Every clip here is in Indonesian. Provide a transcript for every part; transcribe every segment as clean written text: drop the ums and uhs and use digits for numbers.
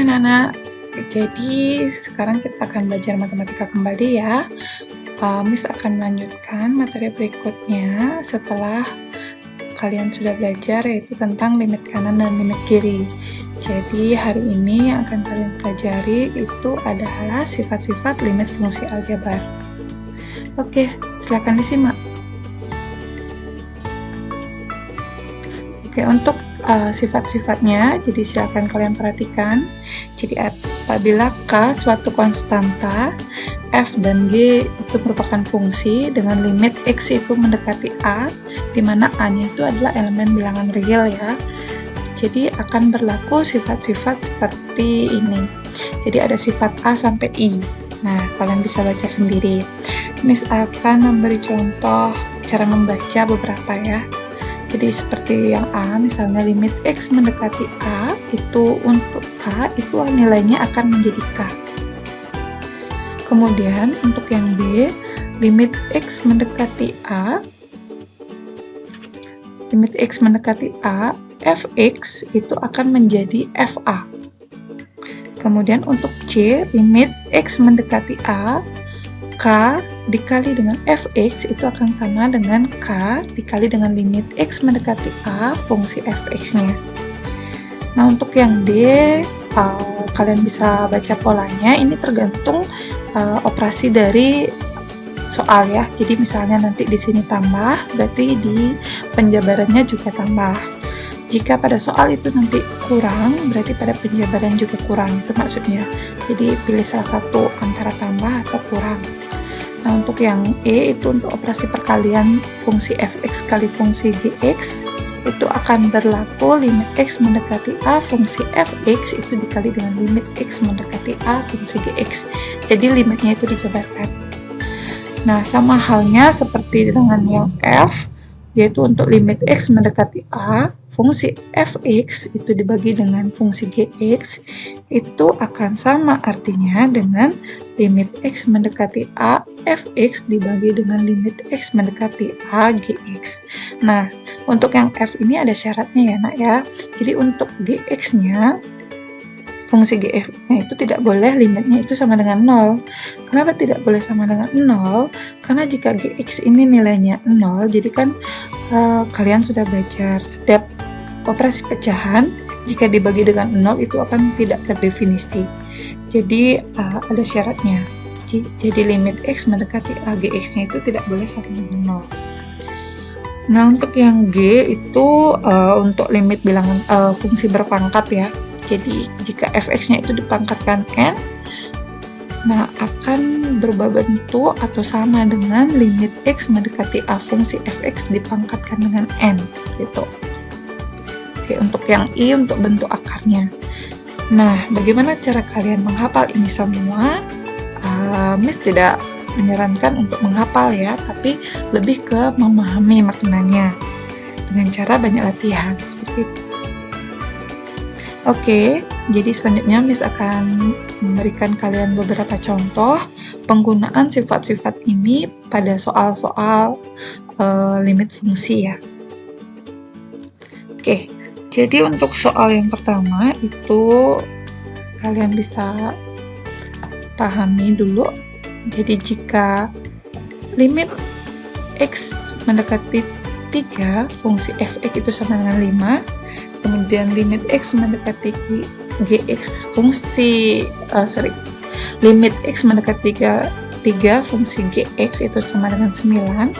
anak-anak, jadi sekarang kita akan belajar matematika kembali ya. Miss akan melanjutkan materi berikutnya setelah kalian sudah belajar, yaitu tentang limit kanan dan limit kiri. Jadi hari ini yang akan kalian pelajari itu adalah sifat-sifat limit fungsi aljabar. Oke, silakan disimak. Oke, untuk sifat-sifatnya, jadi silakan kalian perhatikan. Jadi apabila K suatu konstanta, F dan G itu merupakan fungsi dengan limit X itu mendekati A, di mana A-nya itu adalah elemen bilangan real ya. Jadi akan berlaku sifat-sifat seperti ini. Jadi ada sifat A sampai I. Nah, kalian bisa baca sendiri. Miss akan memberi contoh cara membaca beberapa ya. Jadi seperti yang A, misalnya limit X mendekati A, itu untuk K, itu nilainya akan menjadi K. Kemudian untuk yang B, limit X mendekati A, Fx itu akan menjadi Fa. Kemudian untuk C, limit X mendekati A, K dikali dengan Fx itu akan sama dengan K dikali dengan limit X mendekati A fungsi Fx-nya. Nah, untuk yang D, kalian bisa baca polanya, ini tergantung operasi dari soal ya. Jadi misalnya nanti di sini tambah, berarti di penjabarannya juga tambah. Jika pada soal itu nanti kurang, berarti pada penjabaran juga kurang, itu maksudnya. Jadi pilih salah satu antara tambah atau kurang. Nah, untuk yang E itu untuk operasi perkalian fungsi Fx kali fungsi Gx, itu akan berlaku limit X mendekati A fungsi Fx itu dikali dengan limit X mendekati A fungsi Gx. Jadi limitnya itu dijabarkan. Nah, sama halnya seperti dengan yang F, yaitu untuk limit X mendekati A, fungsi Fx itu dibagi dengan fungsi Gx, itu akan sama artinya dengan limit X mendekati A, Fx dibagi dengan limit X mendekati A, Gx. Nah, untuk yang F ini ada syaratnya ya nak ya. Jadi untuk Gx-nya, fungsi Gx-nya itu tidak boleh limitnya itu sama dengan 0. Kenapa tidak boleh sama dengan 0? Karena jika Gx ini nilainya 0, jadi kan kalian sudah belajar setiap operasi pecahan jika dibagi dengan 0 itu akan tidak terdefinisi. Jadi ada syaratnya. Jadi limit X mendekati A, Gx-nya itu tidak boleh sama dengan 0. Nah, untuk yang G itu untuk limit bilangan fungsi berpangkat ya. Jadi jika Fx-nya itu dipangkatkan n, nah akan berubah bentuk atau sama dengan limit X mendekati A fungsi Fx dipangkatkan dengan n, gitu. Oke, untuk yang I untuk bentuk akarnya. Nah, bagaimana cara kalian menghafal ini semua? Miss tidak menyarankan untuk menghafal ya, tapi lebih ke memahami maknanya dengan cara banyak latihan seperti itu. Oke, jadi selanjutnya Miss akan memberikan kalian beberapa contoh penggunaan sifat-sifat ini pada soal-soal limit fungsi ya. Oke, jadi untuk soal yang pertama itu kalian bisa pahami dulu. Jadi jika limit X mendekati 3, fungsi Fx itu sama dengan 5, kemudian limit X mendekati Gx limit X mendekati 3 fungsi Gx itu sama dengan 9,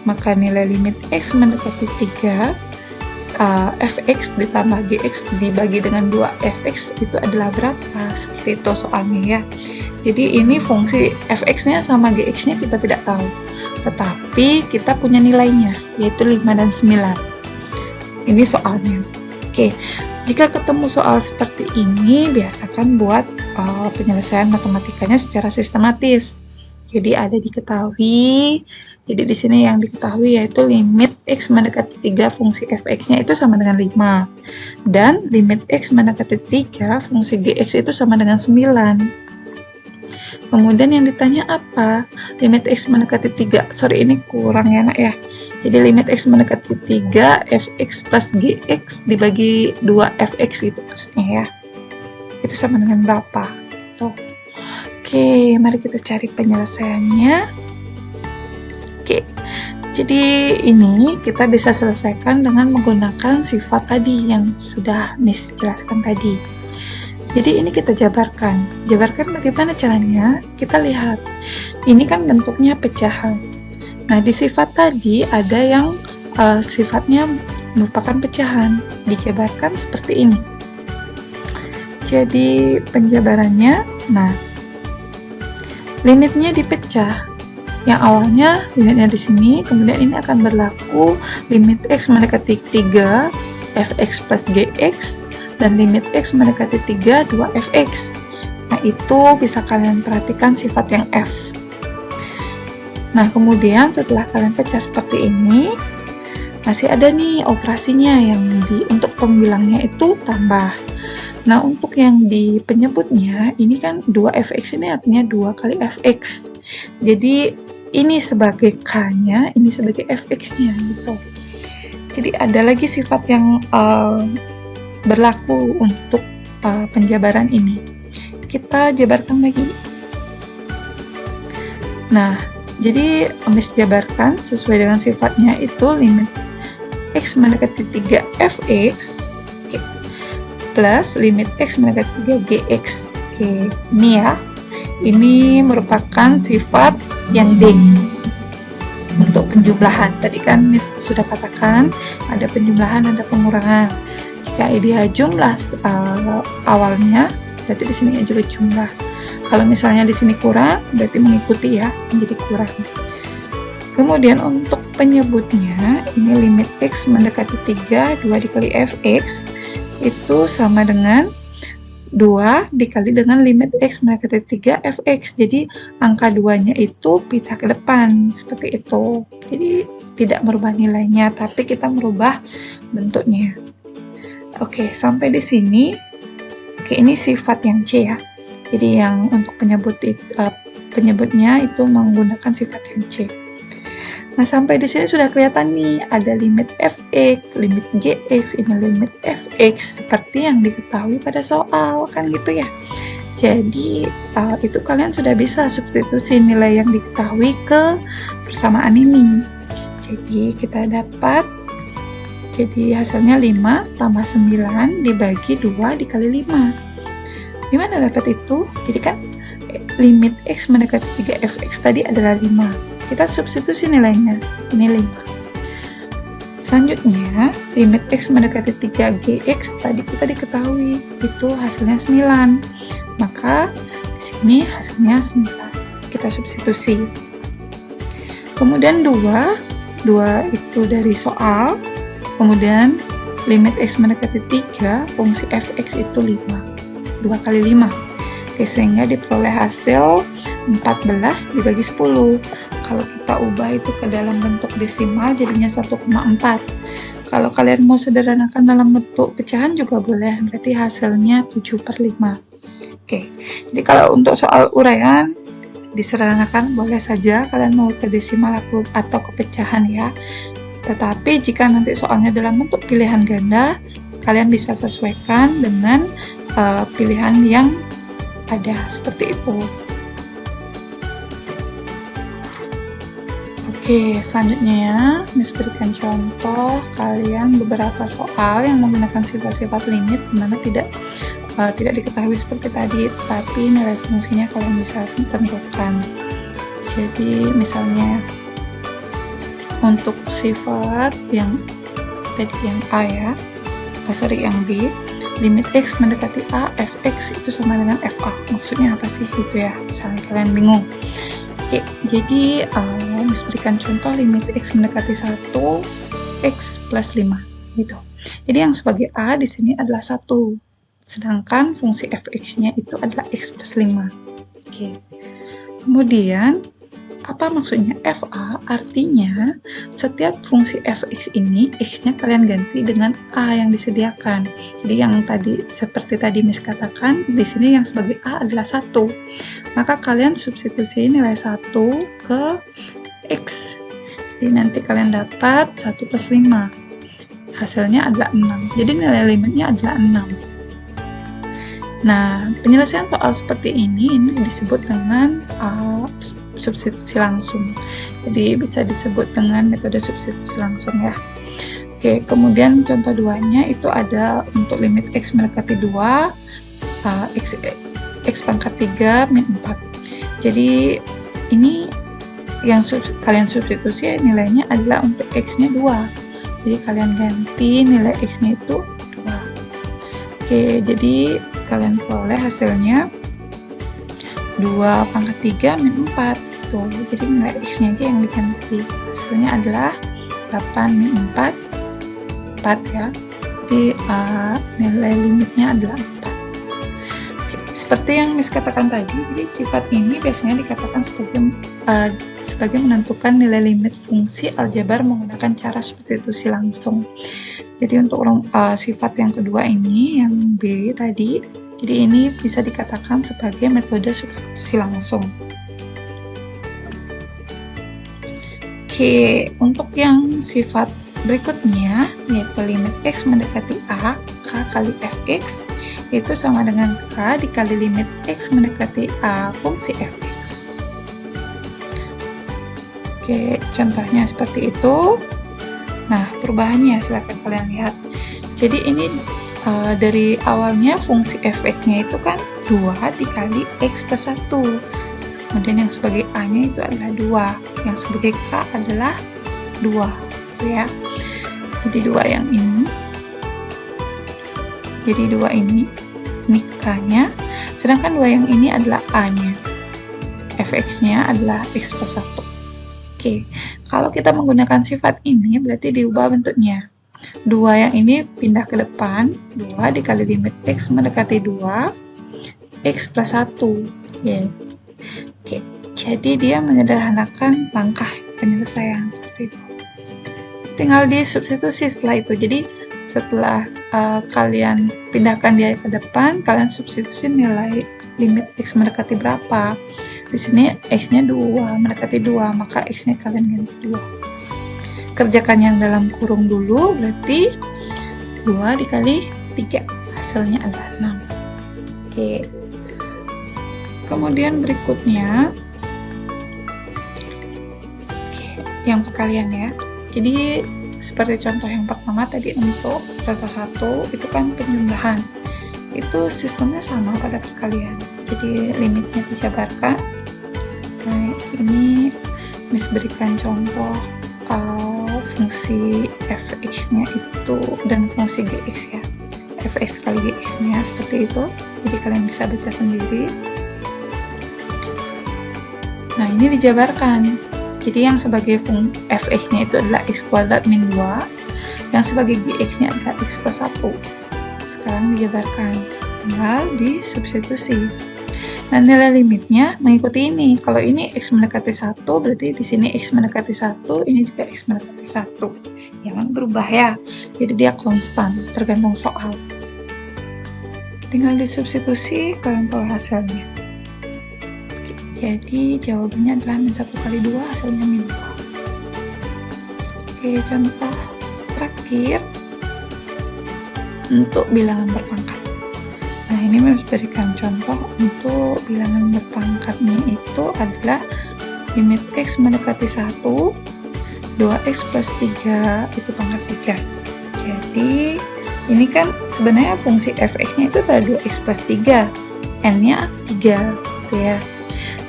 maka nilai limit X mendekati 3 Fx ditambah Gx dibagi dengan 2 Fx itu adalah berapa? Seperti itu soalnya ya. Jadi ini fungsi Fx-nya sama Gx-nya kita tidak tahu, tetapi kita punya nilainya, yaitu 5 dan 9. Ini soalnya. Oke, jika ketemu soal seperti ini, biasakan buat penyelesaian matematikanya secara sistematis. Jadi ada diketahui. Jadi di sini yang diketahui yaitu limit X mendekati 3 fungsi Fx-nya itu sama dengan 5. Dan limit X mendekati 3 fungsi Gx itu sama dengan 9. Kemudian yang ditanya apa? Limit X mendekati 3. Sorry, ini kurang ya nak ya. Jadi limit X mendekati 3 Fx plus Gx dibagi 2 Fx gitu maksudnya ya. itu sama dengan berapa. Tuh. Oke, mari kita cari penyelesaiannya. Oke, jadi ini kita bisa selesaikan dengan menggunakan sifat tadi yang sudah Miss jelaskan tadi. Jadi ini kita jabarkan. Jabarkan bagaimana caranya? Kita lihat. Ini kan bentuknya pecahan. Nah, di sifat tadi ada yang sifatnya merupakan pecahan. Dijabarkan seperti ini. Jadi penjabarannya, nah, limitnya dipecah. Yang awalnya limitnya di sini, kemudian ini akan berlaku limit x mendekati 3 fx plus gx dan limit x mendekati 3 2fx. Nah, itu bisa kalian perhatikan sifat yang f. Nah, kemudian setelah kalian pecah seperti ini, masih ada nih operasinya yang untuk pembilangnya itu tambah. Nah, untuk yang di penyebutnya, ini kan 2fx ini artinya 2 kali fx. Jadi, ini sebagai k-nya, ini sebagai fx-nya gitu. Jadi, ada lagi sifat yang berlaku untuk penjabaran ini. Kita jabarkan lagi. Nah, jadi Miss jabarkan sesuai dengan sifatnya itu limit x mendekati 3 fx plus limit x mendekati 3 gx. Oke, ini ya. Ini merupakan sifat yang D. Untuk penjumlahan, tadi kan Miss sudah katakan ada penjumlahan, ada pengurangan. Jika dia jumlah awalnya, berarti di sini juga jumlah. Kalau misalnya di sini kurang, berarti mengikuti ya, menjadi kurang. Kemudian untuk penyebutnya, ini limit x mendekati 3, 2 dikali fx, itu sama dengan 2 dikali dengan limit x mendekati 3 fx. Jadi angka 2-nya itu pindah ke depan, seperti itu. Jadi tidak merubah nilainya, tapi kita merubah bentuknya. Oke, sampai di sini. Oke, ini sifat yang C ya. Jadi yang untuk penyebutnya itu menggunakan sifat yang C. Nah, sampai di sini sudah kelihatan nih, ada limit fx, limit gx, ini limit fx, seperti yang diketahui pada soal, kan gitu ya. Jadi, itu kalian sudah bisa substitusi nilai yang diketahui ke persamaan ini. Jadi, kita dapat, jadi hasilnya 5 tambah 9 dibagi 2 dikali 5. Gimana dapat itu? Jadi kan, limit x mendekati 3 fx tadi adalah 5. Kita substitusi nilainya, ini 5. Selanjutnya, limit x mendekati 3 gx tadi kita diketahui, itu hasilnya 9. Maka, di sini hasilnya 9. Kita substitusi. Kemudian 2 itu dari soal. Kemudian, limit x mendekati 3, fungsi fx itu 5. 2 kali 5. Oke, sehingga diperoleh hasil 14 dibagi 10. Kalau kita ubah itu ke dalam bentuk desimal jadinya 1,4. Kalau kalian mau sederhanakan dalam bentuk pecahan juga boleh, berarti hasilnya 7/5. Oke, jadi kalau untuk soal uraian disederhanakan boleh saja, kalian mau ke desimal atau ke pecahan ya. Tetapi jika nanti soalnya dalam bentuk pilihan ganda, kalian bisa sesuaikan dengan pilihan yang ada, seperti itu. Oke, selanjutnya ya, Miss berikan contoh kalian beberapa soal yang menggunakan sifat-sifat limit dimana tidak diketahui seperti tadi, tapi nilai fungsinya kalian bisa tentukan. Jadi misalnya untuk sifat yang tadi yang A ya, yang B, limit x mendekati A, fx itu sama dengan fa. Maksudnya apa sih gitu ya? Misalnya kalian bingung. Oke, jadi Miss berikan contoh limit x mendekati 1, x plus 5 gitu. Jadi yang sebagai A di sini adalah 1, sedangkan fungsi fx-nya itu adalah x plus 5. Oke. Kemudian apa maksudnya fa? Artinya setiap fungsi fx ini x-nya kalian ganti dengan a yang disediakan. Jadi yang tadi seperti tadi Miss katakan, di sini yang sebagai a adalah 1. Maka kalian substitusi nilai 1 ke x. Jadi nanti kalian dapat 1 plus 5. Hasilnya adalah 6. Jadi nilai limitnya adalah 6. Nah, penyelesaian soal seperti ini disebut dengan substitusi langsung. Jadi bisa disebut dengan metode substitusi langsung ya. Oke, kemudian contoh 2-nya itu ada untuk limit X mendekati 2, X pangkat 3 min 4. Jadi ini yang kalian substitusi nilainya adalah untuk X-nya 2. Jadi kalian ganti nilai X-nya itu 2. Oke, jadi kalian peroleh hasilnya 2 pangkat 3 min 4. Tuh, jadi nilai X-nya aja yang diganti. Hasilnya adalah 8 min 4 ya. Jadi nilai limitnya adalah 4. Oke, seperti yang Miss katakan tadi, jadi sifat ini biasanya dikatakan sebagai menentukan nilai limit fungsi aljabar menggunakan cara substitusi langsung. Jadi untuk sifat yang kedua ini, yang B tadi, jadi ini bisa dikatakan sebagai metode substitusi langsung. Oke, untuk yang sifat berikutnya, yaitu limit X mendekati A, K kali Fx, itu sama dengan K dikali limit X mendekati A fungsi Fx. Oke, contohnya seperti itu. Nah, perubahannya silakan kalian lihat. Jadi ini dari awalnya fungsi fx-nya itu kan 2 dikali x plus 1. Kemudian yang sebagai a-nya itu adalah 2, yang sebagai k adalah 2, ya. Jadi 2 yang ini. Jadi 2 ini k-nya, sedangkan 2 yang ini adalah a-nya. Fx-nya adalah x plus 1. Oke, kalau kita menggunakan sifat ini berarti diubah bentuknya. 2 yang ini pindah ke depan, 2 dikali limit X mendekati 2, X plus 1. Yeah. Oke, jadi dia menyederhanakan langkah penyelesaian seperti itu. Tinggal disubstitusi setelah itu. Jadi setelah kalian pindahkan dia ke depan, kalian substitusi nilai limit X mendekati berapa. Di sini X-nya 2, mendekati 2, maka X-nya kalian ganti 2. Kerjakan yang dalam kurung dulu, berarti 2 dikali 3, hasilnya adalah 6. Oke. Kemudian berikutnya, yang perkalian ya. Jadi, seperti contoh yang pertama tadi untuk contoh 1, itu kan penjumlahan. Itu sistemnya sama pada perkalian. Jadi, limitnya dijabarkan. Nah, ini Miss berikan contoh fungsi fx-nya itu dan fungsi gx ya. Fx kali gx-nya seperti itu. Jadi kalian bisa baca sendiri. Nah, ini dijabarkan. Jadi yang sebagai fx-nya itu adalah x kuadrat min 2, yang sebagai gx-nya adalah x plus 1. Sekarang dijabarkan. Tinggal disubstitusi. Nah, nilai limitnya mengikuti ini. Kalau ini X mendekati 1, berarti di sini X mendekati 1, ini juga X mendekati 1. Jangan berubah ya. Jadi dia konstan, tergantung soal. Tinggal disubstitusi, kalian peroleh hasilnya. Oke, jadi jawabannya adalah min 1 kali 2, hasilnya min 2. Oke, contoh terakhir untuk bilangan berpangkat. Nah, ini memberikan contoh untuk bilangan berpangkatnya itu adalah limit X mendekati 1, 2X plus 3 itu pangkat 3. Jadi, ini kan sebenarnya fungsi fx-nya itu adalah 2X plus 3, n-nya 3, gitu ya.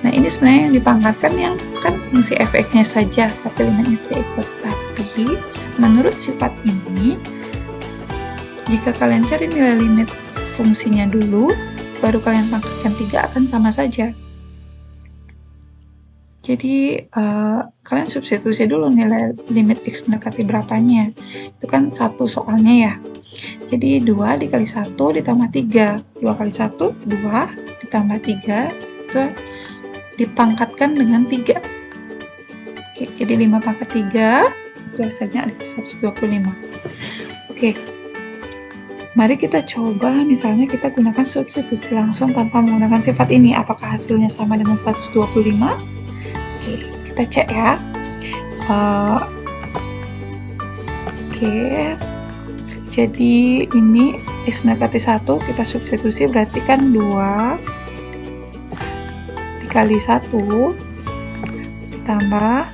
Nah, ini sebenarnya yang dipangkatkan yang kan fungsi fx-nya saja, tapi limitnya tidak ikut. Tapi, menurut sifat ini, jika kalian cari nilai limit fungsinya dulu, baru kalian pangkatkan 3 akan sama saja. Jadi, kalian substitusi dulu nilai limit X mendekati berapanya. Itu kan 1 soalnya ya. Jadi, 2 dikali 1 ditambah 3. 2 kali 1, 2 ditambah 3, itu dipangkatkan dengan 3. Oke, jadi 5 pangkat 3, itu hasilnya ada 125. Oke. Mari kita coba, misalnya kita gunakan substitusi langsung tanpa menggunakan sifat ini. Apakah hasilnya sama dengan 125? Oke, kita cek ya. Oke, jadi ini X mendekati 1, kita substitusi berarti kan 2 dikali 1 ditambah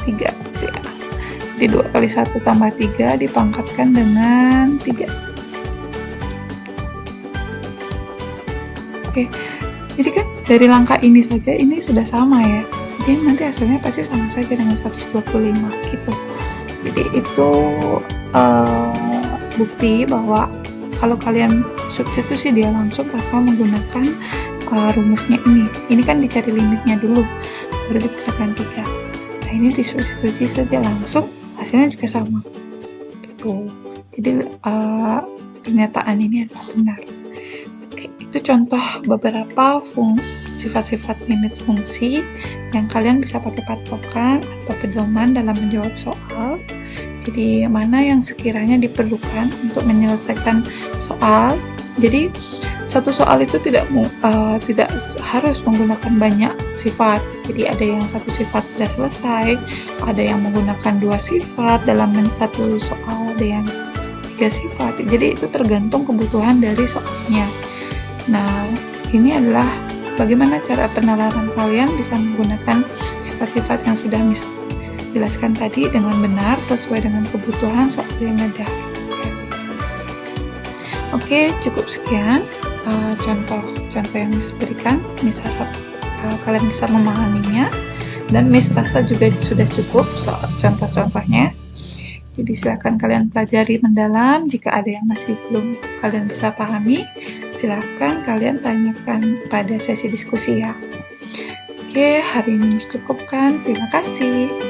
3 ya. Jadi 2 kali 1 tambah 3 dipangkatkan dengan 3. Oke, jadi kan dari langkah ini saja ini sudah sama ya. Jadi nanti hasilnya pasti sama saja dengan 125 gitu. Jadi itu bukti bahwa kalau kalian substitusi dia langsung tanpa menggunakan rumusnya ini. Ini kan dicari limitnya dulu, baru dikatakan 3. Nah, ini disubstitusi saja langsung, hasilnya juga sama. Gitu. Jadi pernyataan ini adalah benar. Oke, itu contoh beberapa sifat-sifat limit fungsi yang kalian bisa pakai patokan atau pedoman dalam menjawab soal. Jadi mana yang sekiranya diperlukan untuk menyelesaikan soal. Jadi satu soal itu tidak harus menggunakan banyak sifat. Jadi ada yang satu sifat sudah selesai, ada yang menggunakan 2 sifat dalam satu soal, ada yang 3 sifat. Jadi itu tergantung kebutuhan dari soalnya. Nah, ini adalah bagaimana cara penalaran kalian bisa menggunakan sifat-sifat yang sudah jelaskan tadi dengan benar sesuai dengan kebutuhan soal yang ada. Oke, cukup sekian contoh yang Miss berikan. Miss harap kalian bisa memahaminya, dan Miss rasa juga sudah cukup contoh-contohnya. Jadi silakan kalian pelajari mendalam. Jika ada yang masih belum kalian bisa pahami, silakan kalian tanyakan pada sesi diskusi ya. Oke, hari ini Miss cukupkan. Terima kasih.